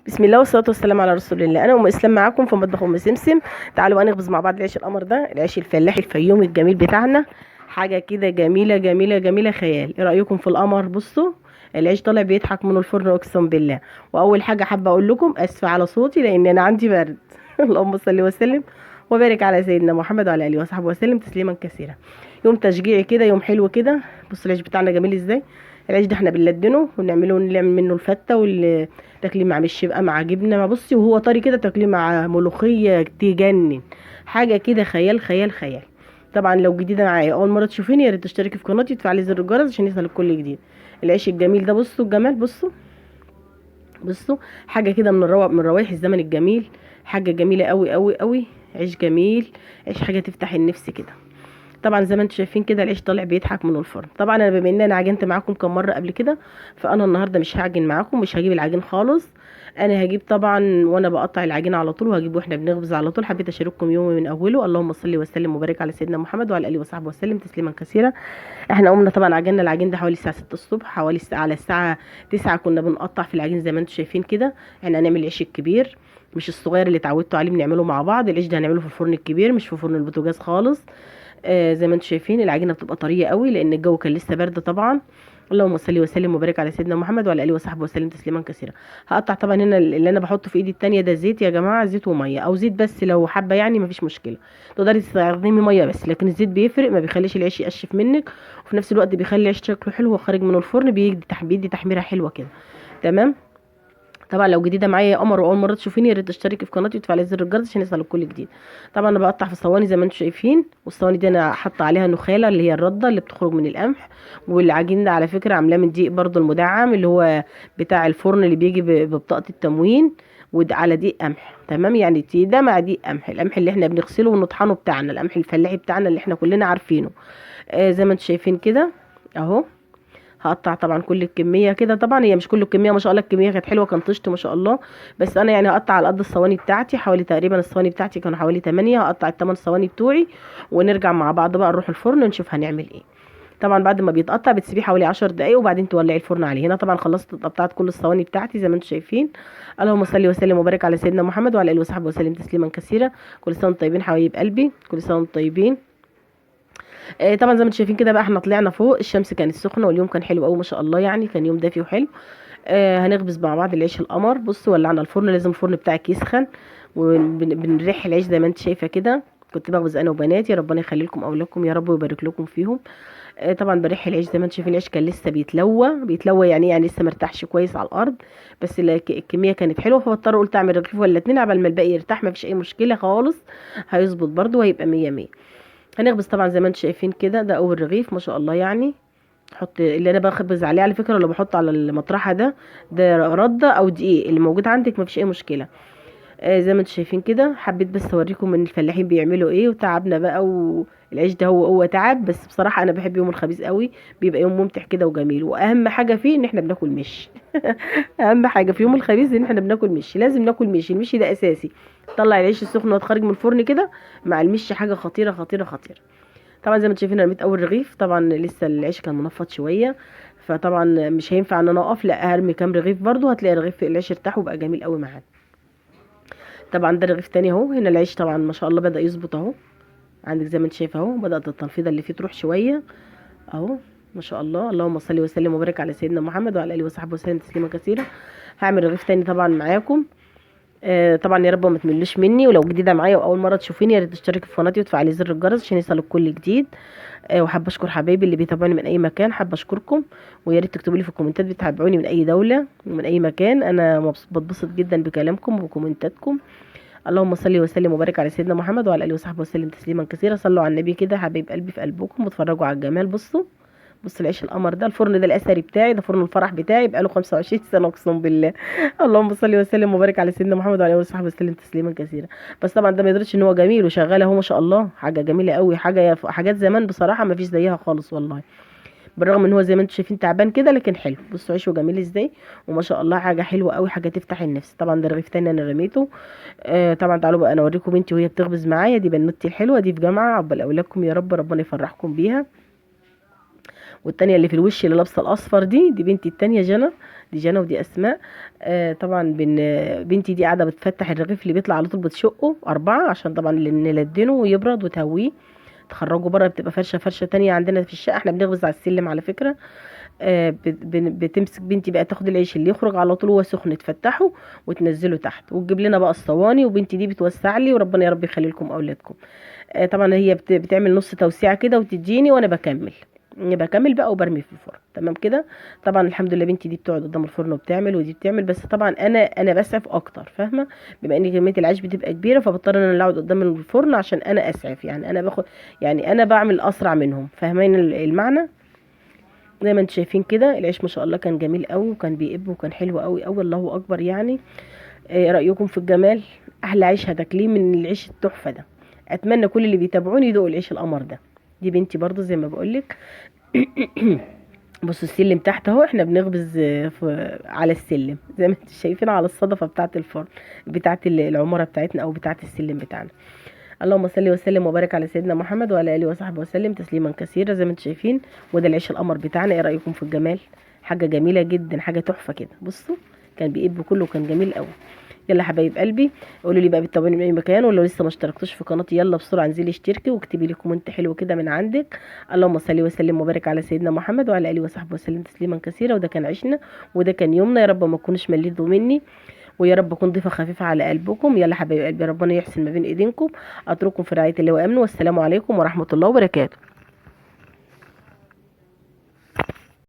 بسم الله والصلاة والسلام على رسول الله. أنا أم إسلام معاكم في مطبخ أم سمسم. تعالوا بقى نخبز مع بعض العيش القمر ده، العيش الفلاحي الفيومي الجميل بتاعنا. حاجة كده جميلة جميلة جميلة خيال. إيه رأيكم في القمر؟ بصوا العيش طالع بيضحك من الفرن أقسم بالله. وأول حاجة حابة أقول لكم آسفة على صوتي لأن أنا عندي برد. اللهم صل وسلم وبارك على سيدنا محمد وعلى آله وصحبه وسلم تسليما كثيرا. يوم تشجيعي كده، يوم حلو كده. بصوا العيش بتاعنا جميل إزاي. العيش ده احنا بنلدنه ونعمله، نعمل منه الفتة تاكليه مع مش يبقى مع جبنه، ما بصي وهو طري كده تاكليه مع ملوخيه تجنن. حاجه كده خيال خيال خيال. طبعا لو جديده معايا اول مره تشوفيني يا ريت تشتركي في قناتي وتفعلي زر الجرس عشان يوصلك كل جديد. العيش الجميل ده بصوا الجمال، بصوا بصوا. حاجه كده من من روايح الزمن الجميل. حاجه جميله قوي قوي قوي. عيش جميل. عيش حاجه تفتح النفس كده. طبعا زي ما انتم شايفين كده العيش طالع بيضحك من الفرن. طبعا انا بما ان انا عجنت معاكم كم مره قبل كده، فانا النهارده مش هعجن معاكم، مش هجيب العجين خالص. انا هجيب طبعا وانا بقطع العجين على طول، وهجيب واحنا بنخبز على طول. حبيت اشارككم يومي من اوله. اللهم صل وسلم وبارك على سيدنا محمد وعلى اله وصحبه وسلم تسليما كثيرا. احنا قمنا طبعا عجننا العجين ده حوالي الساعه 6 الصبح، حوالي الساعه على الساعه 9 كنا بنقطع في العجين زي ما انتم شايفين كده. احنا هنعمل العيش الكبير مش الصغير اللي اتعودتوا عليه، بنعمله مع بعض. العيش ده هنعمله في الفرن الكبير مش في فرن البوتاجاز خالص. زي ما انتم شايفين العجينه بتبقى طريه قوي لان الجو كان لسه برد طبعا. اللهم صل وسلم وبارك على سيدنا محمد وعلى اله وصحبه وسلم تسليما كثيرا. هقطع طبعا هنا اللي انا بحطه في ايدي التانية ده زيت يا جماعه، زيت وميه او زيت بس لو حابه، يعني مفيش مشكله. تقدري تستخدمي ميه بس، لكن الزيت بيفرق، ما بيخليش العيش يقشف منك، وفي نفس الوقت بيخلي العيش شكله حلو وخارج من الفرن، بيدي تحميره حلوه كده. تمام. طبعا لو جديده معايا يا قمر واول مره تشوفيني يا ريت تشتركي في قناتي وتفعلي زر الجرس عشان يوصلك كل جديد. طبعا انا بقطع في صواني زي ما انتم شايفين، والصواني دي انا حاطه عليها نخاله اللي هي الرده اللي بتخرج من القمح. والعجين ده على فكره عاملاه من دقيق برضو المدعم اللي هو بتاع الفرن اللي بيجي ببطاقه التموين. وده على دقيق قمح. تمام، يعني ده مع دقيق قمح، القمح اللي احنا بنغسله ونطحنه بتاعنا، القمح الفلاحي بتاعنا اللي احنا كلنا عارفينه. زي ما انتم شايفين كده اهو. هقطع طبعا كل الكميه كده. طبعا هي مش كل الكميه، ما شاء الله الكميه كانت حلوه، كان طشت ما شاء الله. بس انا يعني هقطع على قد الصواني بتاعتي، حوالي تقريبا الصواني بتاعتي كانوا حوالي 8، هقطع ال8 صواني بتوعي. ونرجع مع بعض بقى نروح الفرن نشوف هنعمل ايه. طبعا بعد ما بيتقطع بتسيبيه حوالي 10 دقايق وبعدين تولعي الفرن عليه. هنا طبعا خلصت قطعت كل الصواني بتاعتي زي ما انتم شايفين. اللهم صل وسلم وبارك على سيدنا محمد وعلى اله وصحبه وسلم تسليما كثيرا. كل سنه وانتم طيبين حبايب قلبي، كل سنه وانتم طيبين. طبعا زي ما انتم شايفين كده بقى احنا طلعنا فوق، الشمس كانت سخنه واليوم كان حلو قوي ما شاء الله، يعني كان يوم دافي وحلو. هنخبز مع بعض العيش القمر. بصوا ولعنا الفرن، لازم الفرن بتاعك يسخن. وبنريح العيش زي ما انت شايفه كده. كنت بخبز انا وبناتي، ربنا يخلي لكم اولادكم يا رب ويبارك لكم فيهم. طبعا بريح العيش زي ما انتم شايفين، العيش كان لسه بيتلوى يعني لسه مرتاحش كويس على الارض. بس الكميه كانت حلوه، فاضطر قلت اعمل رغيف ولا اتنين عبال ما الباقي يرتاح، مفيش اي مشكله خالص. هيظبط برده وهيبقى مية مية. هنخبز طبعا زي ما انتم شايفين كده، ده اول رغيف ما شاء الله يعني. حط اللي انا بخبز عليه على فكره، اللي بحط على المطرحه ده رده او دقيق اللي موجود عندك، مفيش اي مشكله. زي ما انتم شايفين كده، حبيت بس اوريكم ان الفلاحين بيعملوا ايه وتعبنا بقى. والعيش ده هو تعب، بس بصراحه انا بحب يوم الخميس قوي. بيبقى يوم ممتع كده وجميل، واهم حاجه فيه ان احنا بناكل مش. اهم حاجه في يوم الخميس ان احنا بناكل مش، لازم ناكل مش، المشي ده اساسي. طلع العيش السخن وتخرج من الفرن كده مع المش، حاجه خطيره خطيره خطيره. طبعا زي ما انتم شايفين انا رميت اول رغيف، طبعا لسه العيش كان منفض شويه. فطبعا مش هينفع ان انا اقف، لا هرمي كام رغيف برضو، هتلاقي رغيف العيش ارتاح وبقى جميل قوي معانا. طبعا ده رغيف تاني اهو. هنا العيش طبعا ما شاء الله بدأ يظبط اهو. عندك زي ما انت شايف اهو، بدأت التنفيضه اللي فيه تروح شويه اهو. ما شاء الله، اللهم صل وسلم وبارك على سيدنا محمد وعلى اله وصحبه وسلم تسليما كثيرا. هعمل رغيف تاني طبعا معاكم. طبعا يا رب ما تملوش مني، ولو جديده معايا واول مره تشوفيني يا ريت تشتركي في قناتي وتفعلي زر الجرس عشان يوصلك كل جديد. وحابه اشكر حبايبي اللي بيتابعوني من اي مكان، حابه اشكركم. ويا ريت تكتبوا لي في الكومنتات بتتابعوني من اي دوله ومن اي مكان، انا بتبسط جدا بكلامكم وبكومنتاتكم. اللهم صل وسلم وبارك على سيدنا محمد وعلى اله وصحبه وسلم تسليما كثيرا. صلوا على النبي كده حبايب قلبي في قلبكم واتفرجوا على الجمال. بصوا بص العيش القمر ده، الفرن ده الاثري بتاعي، ده فرن الفرح بتاعي بقاله 25 سنه اقسم بالله. اللهم صل وسلم وبارك على سيدنا محمد وعلى اله وصحبه وسلم تسليما كثيرا. بس طبعا ده ما يدرش ان هو جميل وشغال اهو ما شاء الله، حاجه جميله قوي، حاجات زمان بصراحه ما فيش زيها خالص والله. بالرغم ان هو زي ما انتم شايفين تعبان كده لكن حلو. بصوا عيشه جميل ازاي وما شاء الله، حاجه حلوه قوي، حاجه تفتح النفس. طبعا ده رغيف تاني انا رميته. طبعا تعالوا بقى انا اوريكم بنتي وهي بتخبز معايا، دي بنوتي الحلوه دي في جامعه، عقبال اولادكم يا رب، ربنا يفرحكم بيها. والتانية اللي في الوش اللي لابسه الاصفر دي بنتي التانية جنى. دي جنى ودي اسماء. طبعا بنتي دي قاعده بتفتح الرغيف اللي بيطلع على طول، بتشقه 4 عشان طبعا نلدنه ويبرد وتهويه تخرجه بره. بتبقى فرشه تانية عندنا في الشقه، احنا بنخبز على السلم على فكره. بتمسك بنتي بقى تاخد العيش اللي يخرج على طول وهو سخن، تفتحه وتنزله تحت وتجيب لنا بقى الصواني، وبنتي دي بتوسع لي، وربنا يا رب يخلي لكم اولادكم. طبعا هي بتعمل نص توسيعه كده وتديني، وانا بكمل بقى وبرمي في الفرن تمام كده. طبعا الحمد لله بنتي دي بتقعد قدام الفرن وبتعمل، ودي بتعمل، بس طبعا انا بسعف اكتر، فاهمه؟ بما ان كميه العيش بتبقى كبيره، فبضطر ان انا اللي اقعد قدام الفرن عشان انا اسعف، يعني انا باخد، يعني انا بعمل اسرع منهم، فاهمين المعنى؟ زي ما انتم شايفين كده العيش ما شاء الله كان جميل قوي، وكان بيقب، وكان حلو قوي قوي، الله اكبر يعني. ايه رايكم في الجمال؟ احلى عيش هتاكليه من العيش التحفه ده. اتمنى كل اللي بيتابعوني يدوقوا العيش القمر ده. دي بنتي برضو زي ما بقولك. بصوا السلم تحت اهو، احنا بنخبز على السلم زي ما انتم شايفين، على الصدفه بتاعه الفرن بتاعه العماره بتاعتنا، او بتاعه السلم بتاعنا. اللهم صل وسلم وبارك على سيدنا محمد وعلى اله وصحبه وسلم تسليما كثيرا زي ما انتم شايفين. وده العيش القمر بتاعنا. ايه رايكم في الجمال؟ حاجه جميله جدا، حاجه تحفه كده. بصوا كان بيقب كله، كان جميل قوي. يلا يا حبايب قلبي، قولوا لي بقى بتتابعوني من اي مكان، ولو لسه ما اشتركتوش في قناتي يلا بسرعه انزلي اشتركي واكتبي لي كومنت حلو كده من عندك. اللهم صل وسلم وبارك على سيدنا محمد وعلى اله وصحبه وسلم تسليما كثيرا. وده كان عيشنا، وده كان يومنا. يا رب ما تكونوش مليتوا مني، ويا رب اكون ضيفه خفيفه على قلبكم. يلا حبايب قلبي، ربنا يحسن ما بين ايدينكم. اترككم في رعايه الله وامنه، والسلام عليكم ورحمه الله وبركاته.